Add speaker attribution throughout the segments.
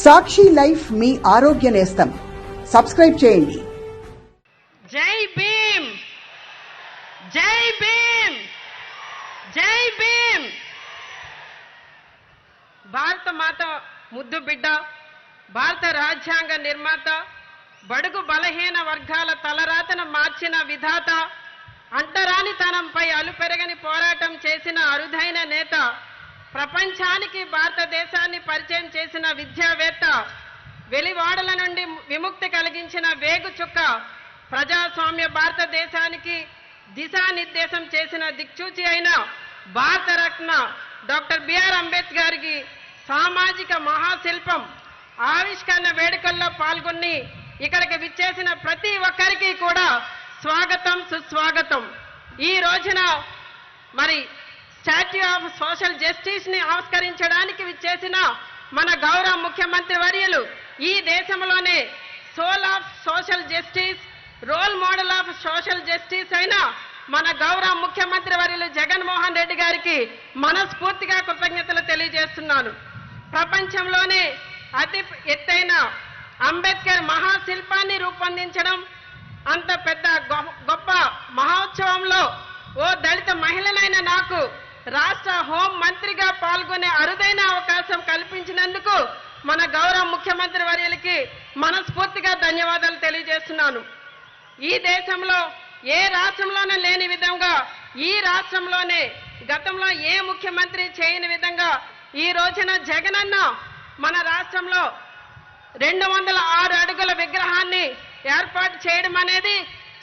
Speaker 1: సాక్షి life మీ ఆరోగ్య నేస్తం. Subscribe చేయండి.
Speaker 2: జై భీమ్, జై భీమ్, జై భీమ్. భారత మాత ముద్దు బిడ్డ, భారత రాజ్యాంగ నిర్మాత, బడుగు బలహీన వర్గాల తలరాతను మార్చిన విధాత, అంటరానితనంపై అలుపెరగని పోరాటం చేసిన అరుదైన నేత, ప్రపంచానికి భారతదేశాన్ని పరిచయం చేసిన విద్యావేత్త, వెలివాడల నుండి విముక్తి కలిగించిన వేగు చుక్క, ప్రజాస్వామ్య భారతదేశానికి దిశానిర్దేశం చేసిన దిక్సూచి అయిన భారతరత్న డాక్టర్ బిఆర్ అంబేద్కర్ గారికి సామాజిక మహాశిల్పం ఆవిష్కరణ వేడుకల్లో పాల్గొని ఇక్కడికి విచ్చేసిన ప్రతి ఒక్కరికి కూడా స్వాగతం, సుస్వాగతం. ఈ రోజున మరి స్టాట్యూ ఆఫ్ సోషల్ జస్టిస్ ని ఆవిష్కరించడానికి విచ్చేసిన మన గౌరవ ముఖ్యమంత్రి వర్యులు, ఈ దేశంలోనే soul of social justice, role model of social justice అయిన మన గౌరవ ముఖ్యమంత్రి వర్యులు జగన్మోహన్ రెడ్డి గారికి మనస్ఫూర్తిగా కృతజ్ఞతలు తెలియజేస్తున్నాను. ప్రపంచంలోనే అతి ఎత్తైన అంబేద్కర్ మహాశిల్పాన్ని రూపొందించడం, అంత పెద్ద గొప్ప మహోత్సవంలో ఓ దళిత మహిళనైన నాకు రాష్ట్ర హోం మంత్రిగా పాల్గొనే అరుదైన అవకాశం కల్పించినందుకు మన గౌరవ ముఖ్యమంత్రి వర్యులకి మనస్ఫూర్తిగా ధన్యవాదాలు తెలియజేస్తున్నాను. ఈ దేశంలో ఏ రాష్ట్రంలోనే లేని విధంగా ఈ రాష్ట్రంలోనే గతంలో ఏ ముఖ్యమంత్రి చేయని విధంగా ఈ రోజున జగనన్న మన రాష్ట్రంలో 206 అడుగుల విగ్రహాన్ని ఏర్పాటు చేయడం అనేది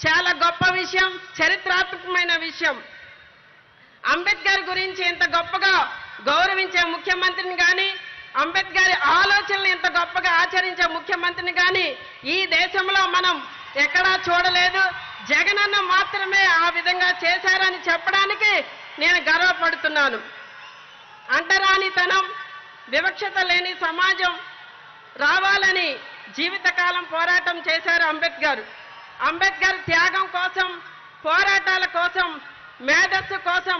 Speaker 2: చాలా గొప్ప విషయం, చరిత్రాత్మకమైన విషయం. అంబేద్కర్ గురించి ఇంత గొప్పగా గౌరవించే ముఖ్యమంత్రిని కానీ, అంబేద్కర్ ఆలోచనలు ఇంత గొప్పగా ఆచరించే ముఖ్యమంత్రిని కానీ ఈ దేశంలో మనం ఎక్కడా చూడలేదు. జగనన్న మాత్రమే ఆ విధంగా చేశారని చెప్పడానికి నేను గర్వపడుతున్నాను. అంటరానితనం, వివక్షత లేని సమాజం రావాలని జీవితకాలం పోరాటం చేశారు అంబేద్కర్. అంబేద్కర్ త్యాగం కోసం, పోరాటాల కోసం, మేధస్సు కోసం,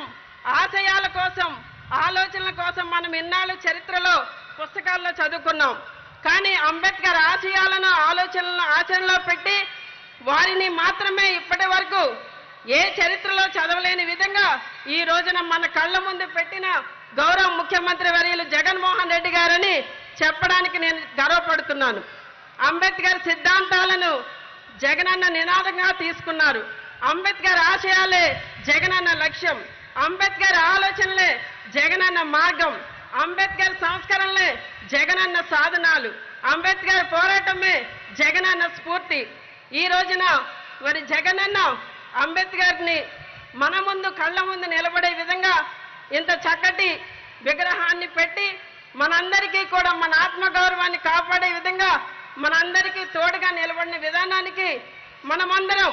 Speaker 2: ఆశయాల కోసం, ఆలోచనల కోసం మనం ఇన్నాళ్ళు చరిత్రలో పుస్తకాల్లో చదువుకున్నాం. కానీ అంబేద్కర్ ఆశయాలను, ఆలోచనలను ఆచరణలో పెట్టి వారిని మాత్రమే ఇప్పటి వరకు ఏ చరిత్రలో చదవలేని విధంగా ఈ రోజున మన కళ్ళ ముందు పెట్టిన గౌరవ ముఖ్యమంత్రి వర్యులు జగన్మోహన్ రెడ్డి గారని చెప్పడానికి నేను గర్వపడుతున్నాను. అంబేద్కర్ సిద్ధాంతాలను జగనన్న నినాదంగా తీసుకున్నారు. అంబేద్కర్ ఆశయాలే జగనన్న లక్ష్యం, అంబేద్కర్ ఆలోచనలే జగనన్న మార్గం, అంబేద్కర్ సంస్కరణలే జగనన్న సాధనాలు, అంబేద్కర్ పోరాటమే జగనన్న స్ఫూర్తి. ఈ రోజున మరి జగనన్న అంబేద్కర్ని మన ముందు కళ్ళ ముందు నిలబడే విధంగా ఇంత చక్కటి విగ్రహాన్ని పెట్టి మనందరికీ కూడా మన ఆత్మగౌరవాన్ని కాపాడే విధంగా మనందరికీ తోడుగా నిలబడిన విధానానికి మనమందరం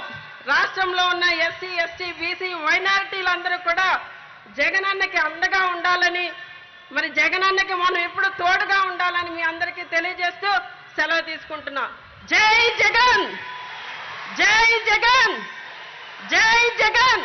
Speaker 2: రాష్ట్రంలో ఉన్న ఎస్సీ, ఎస్టీ, బీసీ, మైనారిటీలందరూ కూడా జగనన్నకి అండగా ఉండాలని, మరి జగనన్నకి మనం ఎప్పుడు తోడుగా ఉండాలని మీ అందరికీ తెలియజేస్తూ సెలవు తీసుకుంటున్నా. జై జగన్, జై జగన్, జై జగన్.